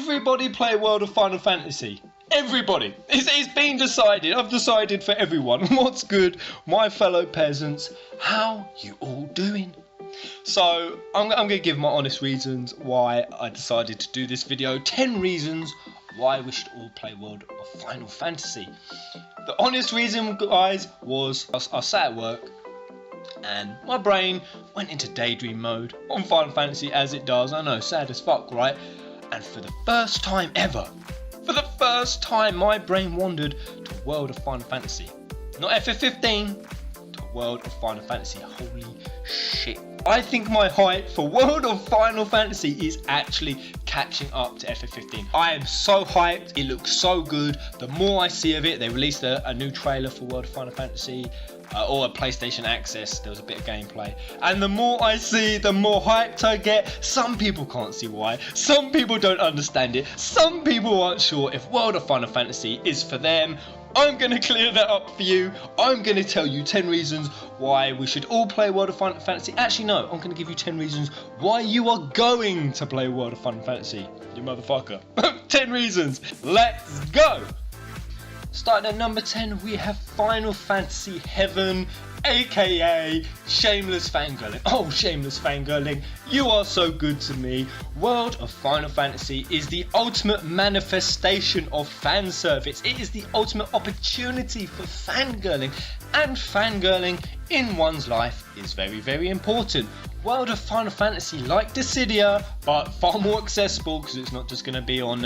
everybody play World of Final Fantasy? Everybody. It's been decided. I've decided for everyone. What's good, my fellow peasants? How you all doing? So, I'm going to give my honest reasons why I decided to do this video. 10 reasons why we should all play World of Final Fantasy. The honest reason, guys, was I sat at work and my brain went into daydream mode on Final Fantasy, as it does. I know, sad as fuck, right? And for the first time ever, my brain wandered to World of Final Fantasy. Not FF15, to World of Final Fantasy. Holy shit. I think my hype for World of Final Fantasy is actually catching up to FF15. I am so hyped, it looks so good. The more I see of it, they released a new trailer for World of Final Fantasy, or a PlayStation Access, there was a bit of gameplay. And the more I see, the more hyped I get. Some people can't see why, some people don't understand it, some people aren't sure if World of Final Fantasy is for them. I'm going to clear that up for you. I'm going to tell you 10 reasons why we should all play World of Final Fantasy. Actually, no, I'm going to give you 10 reasons why you are going to play World of Final Fantasy. You motherfucker. 10 reasons. Let's go. Starting at number 10, we have Final Fantasy Heaven, aka Shameless Fangirling. Oh, Shameless Fangirling, you are so good to me. World of Final Fantasy is the ultimate manifestation of fan service. It is the ultimate opportunity for fangirling, and fangirling in one's life is very, very important. World of Final Fantasy, like Dissidia, but far more accessible because it's not just going to be on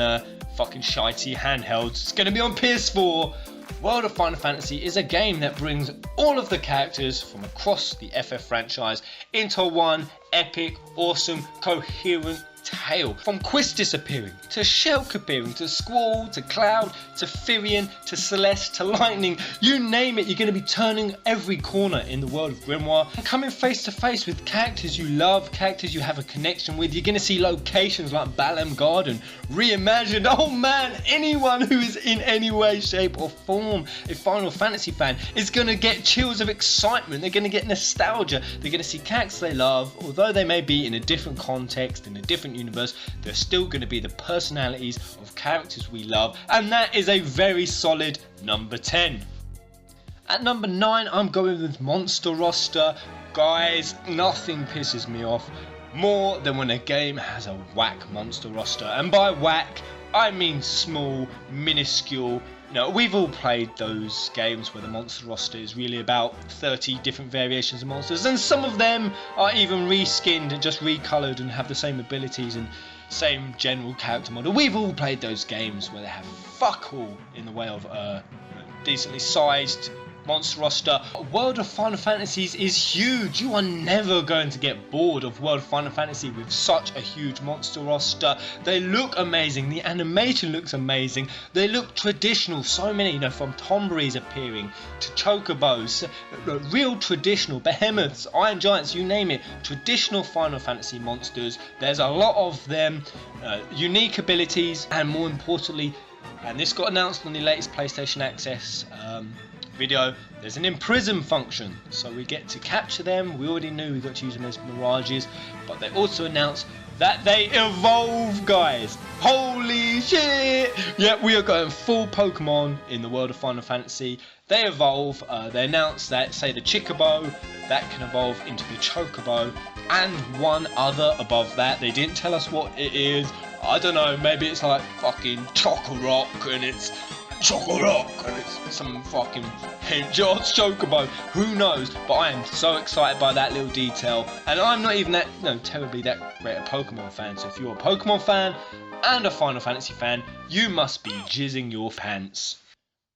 fucking shitey handhelds. It's going to be on PS4. World of Final Fantasy is a game that brings all of the characters from across the FF franchise into one epic, awesome, coherent tale. From Quist disappearing, to Shulk appearing, to Squall, to Cloud, to Firion, to Celeste, to Lightning, you name it, you're going to be turning every corner in the world of Grimoire and coming face to face with characters you love, characters you have a connection with. You're going to see locations like Balam Garden reimagined. Oh man, anyone who is in any way, shape or form a Final Fantasy fan is going to get chills of excitement. They're going to get nostalgia. They're going to see characters they love, although they may be in a different context, in a different universe. They're still going to be the personalities of characters we love, and that is a very solid number 10. At number 9, I'm going with Monster Roster. Guys, nothing pisses me off more than when a game has a whack monster roster, and by whack I mean small, minuscule. You know, we've all played those games where the monster roster is really about 30 different variations of monsters, and some of them are even reskinned and just recoloured and have the same abilities and same general character model. We've all played those games where they have fuck all in the way of decently sized monster roster. World of Final Fantasies is huge. You are never going to get bored of World of Final Fantasy with such a huge monster roster. They look amazing. The animation looks amazing. They look traditional. So many, you know, from Tomberries appearing to Chocobos, real traditional behemoths, Iron Giants, you name it. Traditional Final Fantasy monsters. There's a lot of them, unique abilities, and more importantly, and this got announced on the latest PlayStation Access video, there's an imprison function, so we get to capture them. We already knew we got to use them as mirages, but they also announced that they evolve, guys. Holy shit! Yeah, we are going full Pokemon in the world of Final Fantasy. They evolve. They announced that, say, the Chocobo, that can evolve into the Chocobo, and one other above that. They didn't tell us what it is. I don't know, maybe it's like fucking Choco-Rock and it's Choco-Rock and it's some fucking Joss Chocobo, who knows, but I am so excited by that little detail, and I'm not even that, terribly that great a Pokemon fan, so if you're a Pokemon fan and a Final Fantasy fan, you must be jizzing your pants.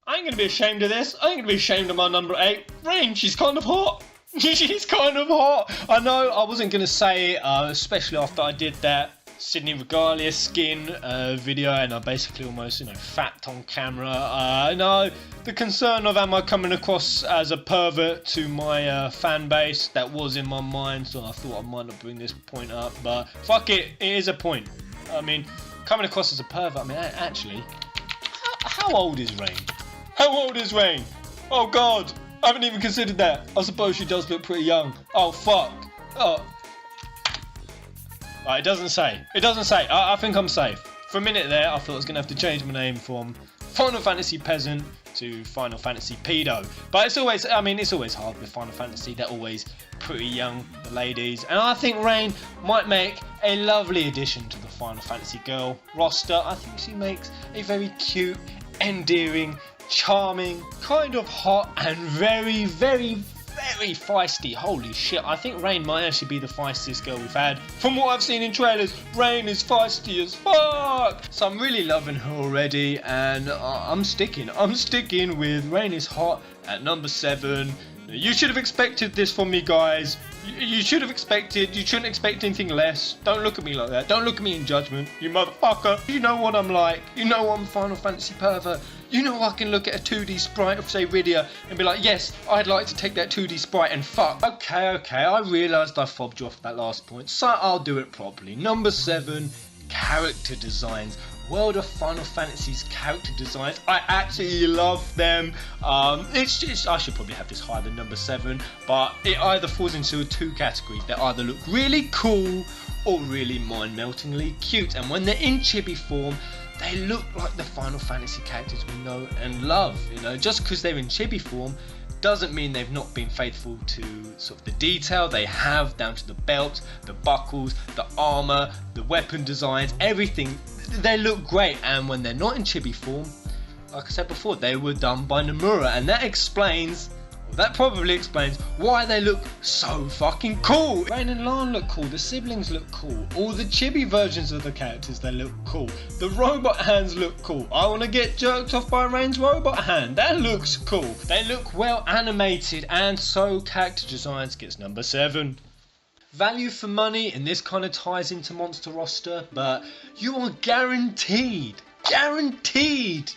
I ain't gonna be ashamed of this. I ain't gonna be ashamed of my number 8. Rain, she's kind of hot. She's kind of hot. I know I wasn't gonna say it, especially after I did that Sydney Regalia skin video, and I basically almost, fapped on camera. No, the concern of am I coming across as a pervert to my fan base, that was in my mind, so I thought I might not bring this point up, but fuck it, it is a point. I mean, coming across as a pervert, I mean, actually, how old is Rain? How old is Rain? Oh god, I haven't even considered that. I suppose she does look pretty young. Oh fuck. Oh. It doesn't say. It doesn't say. I think I'm safe. For a minute there, I thought I was going to have to change my name from Final Fantasy Peasant to Final Fantasy Pedo. But it's always hard with Final Fantasy. They're always pretty young, the ladies. And I think Rain might make a lovely addition to the Final Fantasy girl roster. I think she makes a very cute, endearing, charming, kind of hot, and very, very, very feisty. Holy shit, I think Rain might actually be the feistiest girl we've had. From what I've seen in trailers, Rain is feisty as fuck. So I'm really loving her already, and I'm sticking with Rain is hot at number 7. You should have expected this from me, guys. You shouldn't expect anything less. Don't look at me like that. Don't look at me in judgment, you motherfucker. You know what I'm like. You know I'm Final Fantasy pervert. You know I can look at a 2D sprite of, say, Rydia and be like, yes, I'd like to take that 2D sprite and fuck. Okay, I realised I fobbed you off that last point, so I'll do it properly. Number 7, character designs. World of Final Fantasy's character designs, I absolutely love them. I should probably have this higher than number 7, but it either falls into 2 categories. They either look really cool or really mind-meltingly cute, and when they're in chibi form, they look like the Final Fantasy characters we know and love. You know, just because they're in chibi form doesn't mean they've not been faithful to sort of the detail they have, down to the belt, the buckles, the armor, the weapon designs, everything. They look great, and when they're not in chibi form, like I said before, they were done by Nomura, and that probably explains why they look so fucking cool. Rain and Lan look cool, the siblings look cool, all the chibi versions of the characters, they look cool, the robot hands look cool. I want to get jerked off by Rain's robot hand, that looks cool. They look well animated, and so character designs gets number 7. Value for money, and this kind of ties into monster roster, but you are guaranteed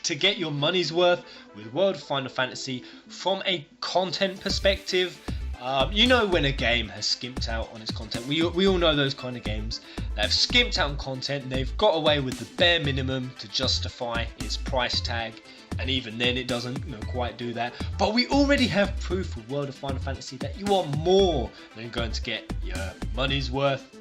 to get your money's worth with World of Final Fantasy from a content perspective. You know when a game has skimped out on its content. We all know those kind of games that have skimped out on content, and they've got away with the bare minimum to justify its price tag, and even then it doesn't quite do that. But we already have proof with World of Final Fantasy that you are more than going to get your money's worth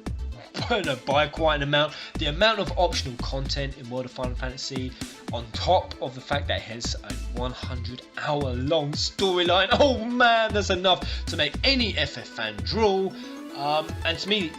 by quite an amount. The amount of optional content in World of Final Fantasy, on top of the fact that it has a 100-hour long storyline, oh man, that's enough to make any FF fan drool. And to me,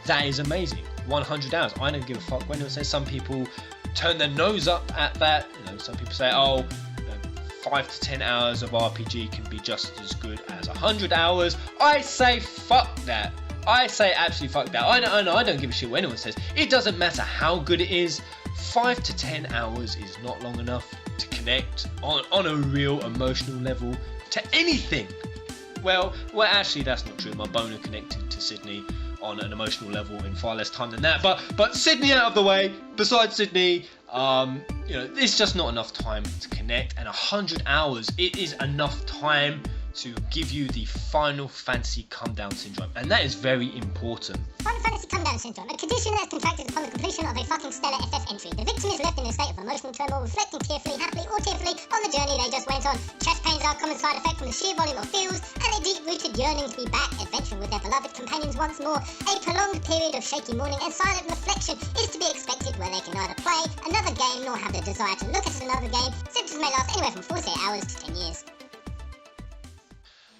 that is amazing. 100 hours, I don't give a fuck when anyone says. Some people turn their nose up at that. Some people say, 5 to 10 hours of RPG can be just as good as 100 hours. I say fuck that. I say absolutely fuck that. I know, I don't give a shit what anyone says. It doesn't matter how good it is. 5 to 10 hours is not long enough to connect on a real emotional level to anything. Well, actually that's not true. My boner connected to Sydney on an emotional level in far less time than that. But Sydney out of the way, besides Sydney, it's just not enough time to connect, and 100 hours, it is enough time to give you the Final Fantasy come down syndrome, and that is very important. Final Fantasy come down syndrome, a condition that is contracted upon the completion of a fucking stellar FF entry. The victim is left in a state of emotional turmoil, reflecting tearfully, happily or tearfully on the journey they just went on. Chest pains are a common side effect from the sheer volume of feels, and a deep-rooted yearning to be back, adventuring with their beloved companions once more. A prolonged period of shaky mourning and silent reflection is to be expected, where they can neither play another game nor have the desire to look at another game. Symptoms may last anywhere from 48 hours to 10 years.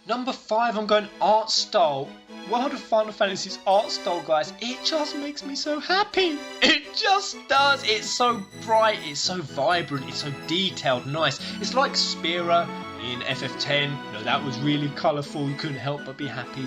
Number 5, I'm going art style. World of Final Fantasy's art style, guys, it just makes me so happy. It just does. It's so bright, it's so vibrant, it's so detailed, nice. It's like Spira in FF10. That was really colourful. You couldn't help but be happy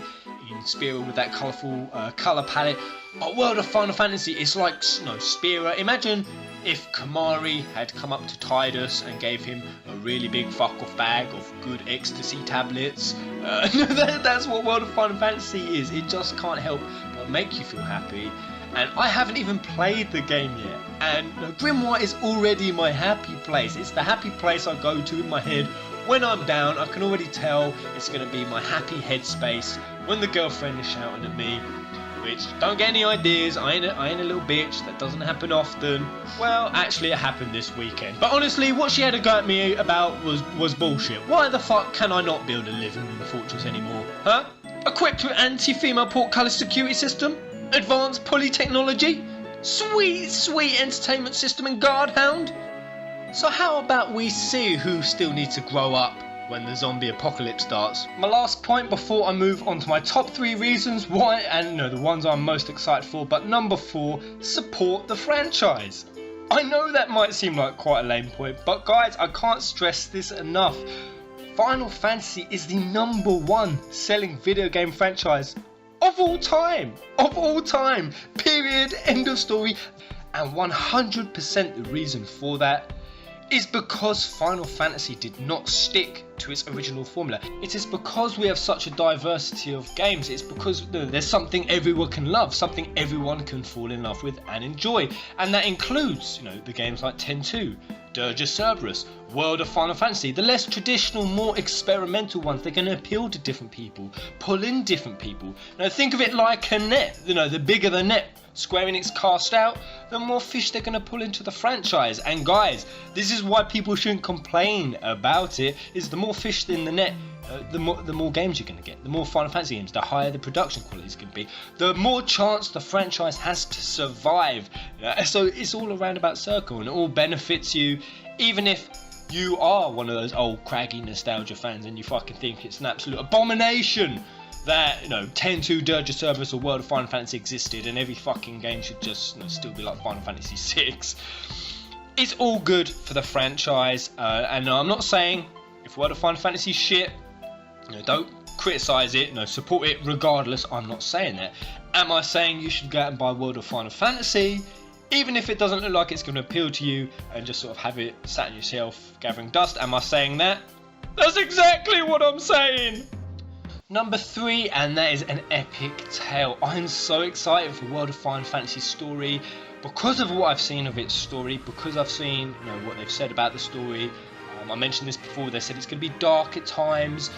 in Spira with that colourful colour palette. But World of Final Fantasy, it's like Spira. Imagine if Kamari had come up to Tidus and gave him a really big fuck-off bag of good ecstasy tablets. That's what World of Final Fantasy is. It just can't help but make you feel happy. And I haven't even played the game yet. And Grimoire is already my happy place. It's the happy place I go to in my head when I'm down. I can already tell it's going to be my happy headspace when the girlfriend is shouting at me. Which, don't get any ideas, I ain't a little bitch, that doesn't happen often. Well, actually it happened this weekend. But honestly, what she had to go at me about was bullshit. Why the fuck can I not build a living room fortress anymore? Huh? Equipped with anti-female portcullis security system? Advanced pulley technology? Sweet, sweet entertainment system and guard hound. So how about we see who still needs to grow up when the zombie apocalypse starts? My last point before I move on to my top 3 reasons why, and the ones I'm most excited for, but number 4, support the franchise. I know that might seem like quite a lame point, but guys, I can't stress this enough. Final Fantasy is the number 1 selling video game franchise of all time, period, end of story. And 100% the reason for that is because Final Fantasy did not stick to its original formula. It is because we have such a diversity of games. It's because there's something everyone can love, something everyone can fall in love with and enjoy. And that includes, the games like 10-2, Dirge of Cerberus, World of Final Fantasy, the less traditional, more experimental ones. They're going to appeal to different people, pull in different people. Think of it like a net. The bigger the net Square Enix cast out, the more fish they're going to pull into the franchise. And guys, this is why people shouldn't complain about it, is the more fish in the net, the more games you're going to get. The more Final Fantasy games, the higher the production quality is going to be, the more chance the franchise has to survive. So it's all a roundabout circle, and it all benefits you, even if you are one of those old craggy nostalgia fans and you fucking think it's an absolute abomination that 10-2 Dirge of Cerberus or World of Final Fantasy existed and every fucking game should just still be like Final Fantasy 6. It's all good for the franchise, and I'm not saying if World of Final Fantasy is shit, don't criticise it, support it regardless. I'm not saying that. Am I saying you should go out and buy World of Final Fantasy, even if it doesn't look like it's going to appeal to you, and just sort of have it sat on your shelf gathering dust? Am I saying that? That's exactly what I'm saying! Number 3, and that is an epic tale. I'm so excited for World of Final Fantasy story because of what I've seen of its story, because I've seen what they've said about the story. I mentioned this before, they said it's going to be dark at times,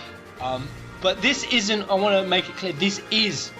but this isn't, I want to make it clear, this is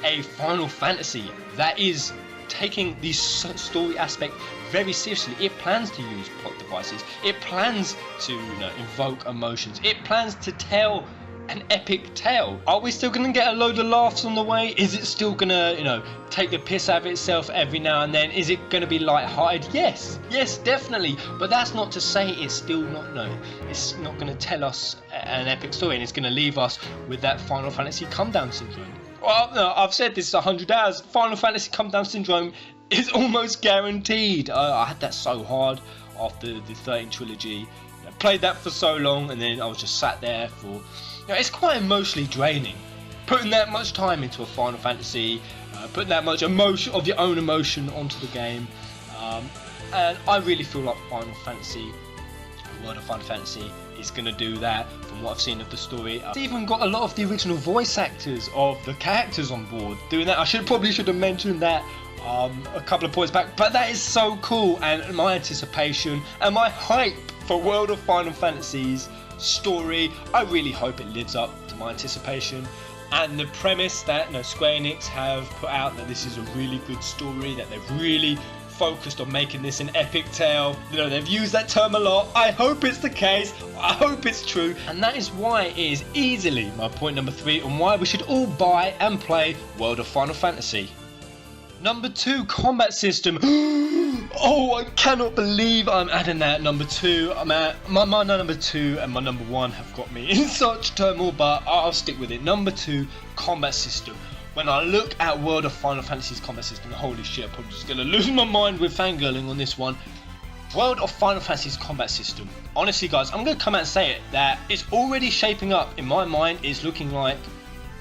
a Final Fantasy that is taking the story aspect very seriously. It plans to use plot devices, it plans to invoke emotions, it plans to tell an epic tale. Are we still going to get a load of laughs on the way? Is it still going to, take the piss out of itself every now and then? Is it going to be light-hearted? Yes, definitely. But that's not to say it's still not, it's not going to tell us an epic story, and it's going to leave us with that Final Fantasy come-down syndrome. Well, no, I've said this 100 hours. Final Fantasy come-down syndrome is almost guaranteed. I had that so hard after the 13 trilogy. I played that for so long, and then I was just sat there for... it's quite emotionally draining, putting that much time into a Final Fantasy, putting that much emotion of your own emotion onto the game, and I really feel like Final Fantasy, World of Final Fantasy, is going to do that from what I've seen of the story. It's even got a lot of the original voice actors of the characters on board doing that. I probably should have mentioned that a couple of points back, but that is so cool, and my anticipation and my hype for World of Final Fantasy's story, I really hope it lives up to my anticipation. And the premise that Square Enix have put out, that this is a really good story, that they've really focused on making this an epic tale. They've used that term a lot. I hope it's the case, I hope it's true, and that is why it is easily my point number 3 on why we should all buy and play World of Final Fantasy. Number 2, combat system. Oh, I cannot believe I'm adding that number 2. My number 2 and my number 1 have got me in such turmoil, but I'll stick with it. Number 2, combat system. When I look at World of Final Fantasy's combat system, holy shit, I'm probably just going to lose my mind with fangirling on this one. World of Final Fantasy's combat system. Honestly, guys, I'm going to come out and say it, that it's already shaping up, in my mind, it's looking like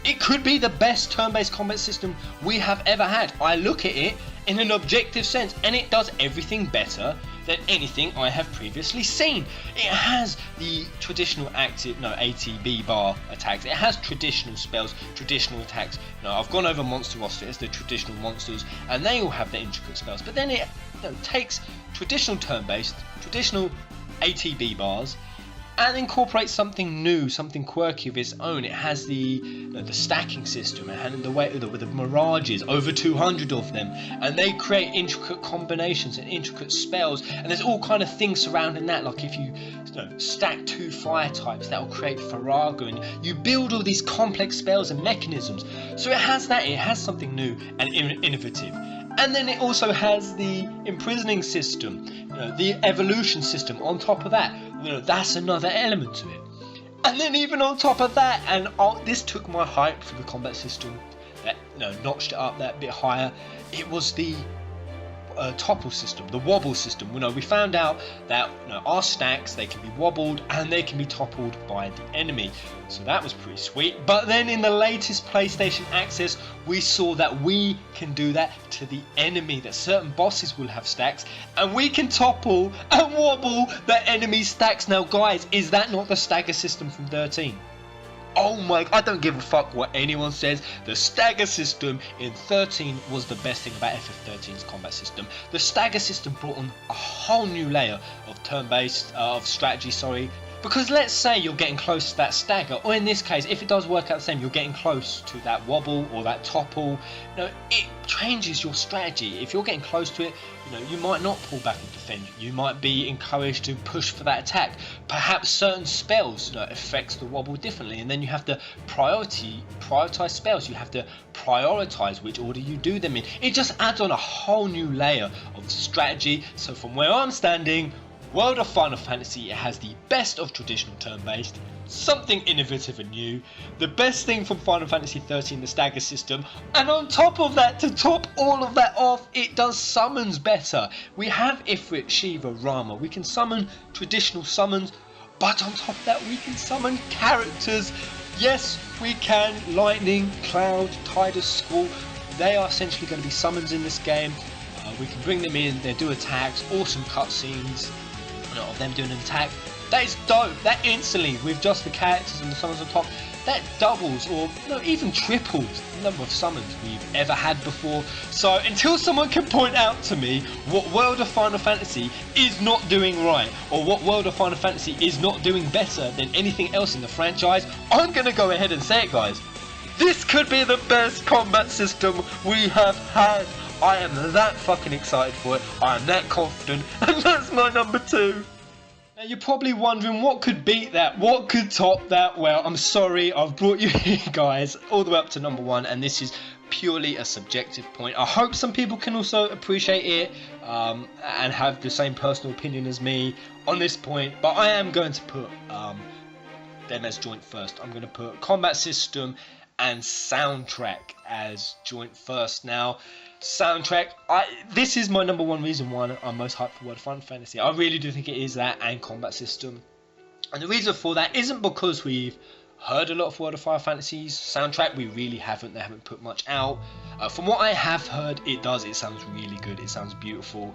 it could be the best turn-based combat system we have ever had. I look at it in an objective sense, and it does everything better than anything I have previously seen. It has the traditional ATB bar attacks. It has traditional spells, traditional attacks. I've gone over monster roster, it's the traditional monsters, and they all have their intricate spells. But then it takes traditional turn-based, traditional ATB bars, and incorporates something new, something quirky of its own. It has the stacking system, and the way with the mirages, over 200 of them, and they create intricate combinations and intricate spells, and there's all kind of things surrounding that, like if you stack 2 fire types, that will create Faraga, and you build all these complex spells and mechanisms. So it has that, it has something new and innovative. And then it also has the imprisoning system, the evolution system on top of that. That's another element to it. And then even on top of that, and this took my hype for the combat system, that notched it up that bit higher. It was the topple system, the wobble system. We found out that our stacks, they can be wobbled and they can be toppled by the enemy, so that was pretty sweet. But then in the latest PlayStation Access, we saw that we can do that to the enemy, that certain bosses will have stacks and we can topple and wobble the enemy stacks. Now guys, is that not the stagger system from 13? Oh my, I don't give a fuck what anyone says. The stagger system in 13 was the best thing about FF13's combat system. The stagger system brought on a whole new layer of turn-based, of strategy, sorry. Because let's say you're getting close to that stagger, or in this case, if it does work out the same, you're getting close to that wobble or that topple. It changes your strategy. If you're getting close to it, you might not pull back and defend. You might be encouraged to push for that attack. Perhaps certain spells affects the wobble differently, and then you have to prioritize spells. You have to prioritize which order you do them in. It just adds on a whole new layer of strategy. So from where I'm standing, World of Final Fantasy, it has the best of traditional turn-based, something innovative and new, the best thing from Final Fantasy 13, the stagger system, and on top of that, to top all of that off, it does summons better. We have Ifrit, Shiva, Rama, we can summon traditional summons, but on top of that we can summon characters. Yes, we can, Lightning, Cloud, Tidus, Squall, they are essentially going to be summons in this game. We can bring them in, they do attacks, awesome cutscenes of them doing an attack. That is dope. That instantly, with just the characters and the summons on top, that doubles or even triples the number of summons we've ever had before. So until someone can point out to me what World of Final Fantasy is not doing right, or what World of Final Fantasy is not doing better than anything else in the franchise, I'm gonna go ahead and say it, guys. This could be the best combat system we have had. I am that fucking excited for it, I am that confident, and that's my number 2. Now you're probably wondering what could beat that, what could top that. Well, I'm sorry, I've brought you here guys, all the way up to number 1, and this is purely a subjective point. I hope some people can also appreciate it and have the same personal opinion as me on this point, but I am going to put them as joint first. I'm going to put combat system and soundtrack as joint first. Now, soundtrack, this is my number 1 reason why I'm most hyped for World of Final Fantasy. I really do think it is that and combat system. And the reason for that isn't because we've heard a lot of World of Final Fantasy's soundtrack. We really haven't. They haven't put much out. From what I have heard, it sounds really good. It sounds beautiful.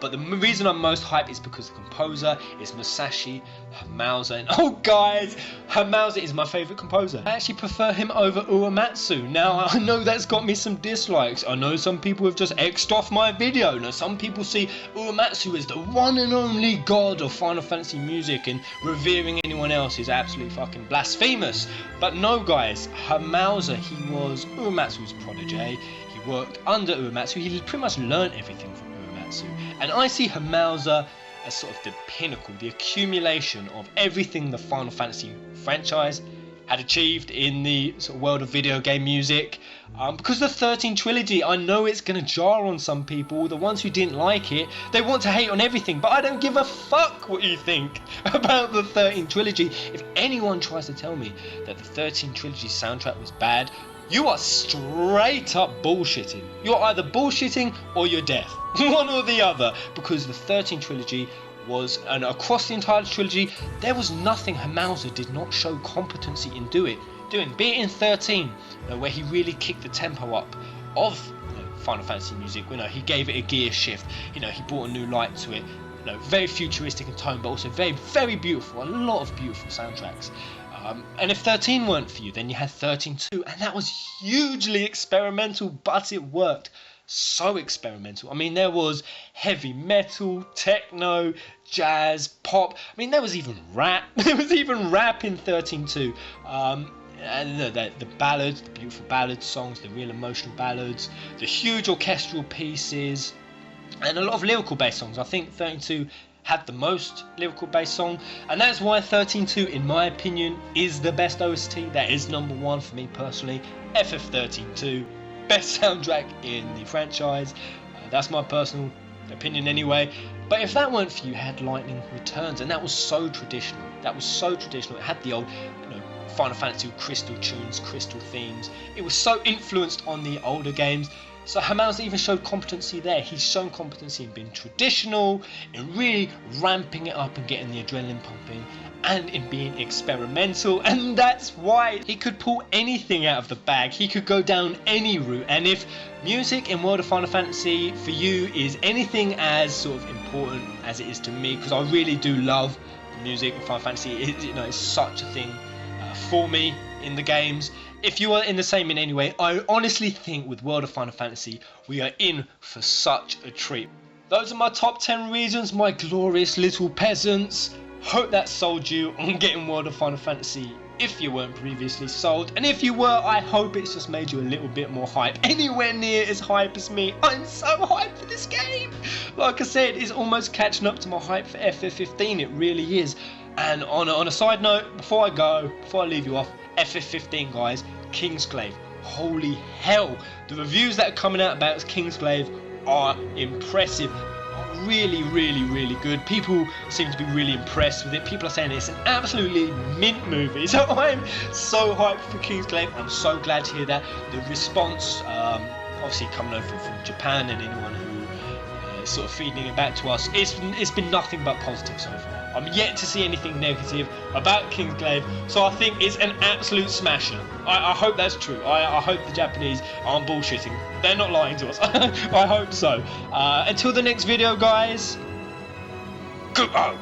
But the reason I'm most hyped is because the composer is Masashi Hamauza. And oh guys, Hamauza is my favourite composer. I actually prefer him over Uematsu. Now I know that's got me some dislikes. I know some people have just X'd off my video. Now some people see Uematsu as the one and only god of Final Fantasy music, and revering anyone else is absolutely fucking blasphemous. But no guys, Hamauza, he was Uematsu's protege. He worked under Uematsu. He pretty much learned everything from Uematsu. And I see Hamauza as sort of the pinnacle, the accumulation of everything the Final Fantasy franchise had achieved in the sort of world of video game music. Because the 13 trilogy, I know it's going to jar on some people. The ones who didn't like it, they want to hate on everything, but I don't give a fuck what you think about the 13 trilogy. If anyone tries to tell me that the 13 trilogy soundtrack was bad, you are straight up bullshitting. You're either bullshitting or you're deaf. One or the other. Because the 13 trilogy was, and across the entire trilogy, there was nothing Hamauza did not show competency in doing. Be it in 13, where he really kicked the tempo up of Final Fantasy music. He gave it a gear shift. He brought a new light to it. Very futuristic in tone, but also very, very beautiful. A lot of beautiful soundtracks. And if 13 weren't for you, then you had 13-2, and that was hugely experimental, but it worked. So experimental. I mean, there was heavy metal, techno, jazz, pop. I mean, there was even rap. There was even rap in 13-2. And the ballads, the beautiful ballad songs, the real emotional ballads, the huge orchestral pieces, and a lot of lyrical based songs. I think 13-2 had the most lyrical based song, and that's why 13-2 in my opinion is the best OST. That is number 1 for me personally. FF13-2, best soundtrack in the franchise. That's my personal opinion anyway. But if that weren't for you, it had Lightning Returns, and that was so traditional. That was so traditional. It had the old, Final Fantasy crystal tunes, crystal themes. It was so influenced on the older games. So Hamau's even showed competency there. He's shown competency in being traditional, in really ramping it up and getting the adrenaline pumping, and in being experimental. And that's why he could pull anything out of the bag. He could go down any route. And if music in World of Final Fantasy for you is anything as sort of important as it is to me, because I really do love the music of Final Fantasy, it's such a thing for me in the games. If you are in the same in any way, I honestly think with World of Final Fantasy, we are in for such a treat. Those are my top 10 reasons, my glorious little peasants. Hope that sold you on getting World of Final Fantasy if you weren't previously sold. And if you were, I hope it's just made you a little bit more hype. Anywhere near as hype as me. I'm so hyped for this game. Like I said, it's almost catching up to my hype for FF15. It really is. And on a side note, before I leave you off, FF15 guys, Kingsglaive, holy hell, the reviews that are coming out about Kingsglaive are impressive, really good. People seem to be really impressed with it. People are saying it's an absolutely mint movie, so I'm so hyped for Kingsglaive. I'm so glad to hear that. The response, obviously coming over from Japan and anyone who is sort of feeding it back to us, it's been nothing but positive so far. I'm yet to see anything negative about Kingsglaive, so I think it's an absolute smasher. I hope that's true. I hope the Japanese aren't bullshitting. They're not lying to us. I hope so. Until the next video, guys. Goodbye.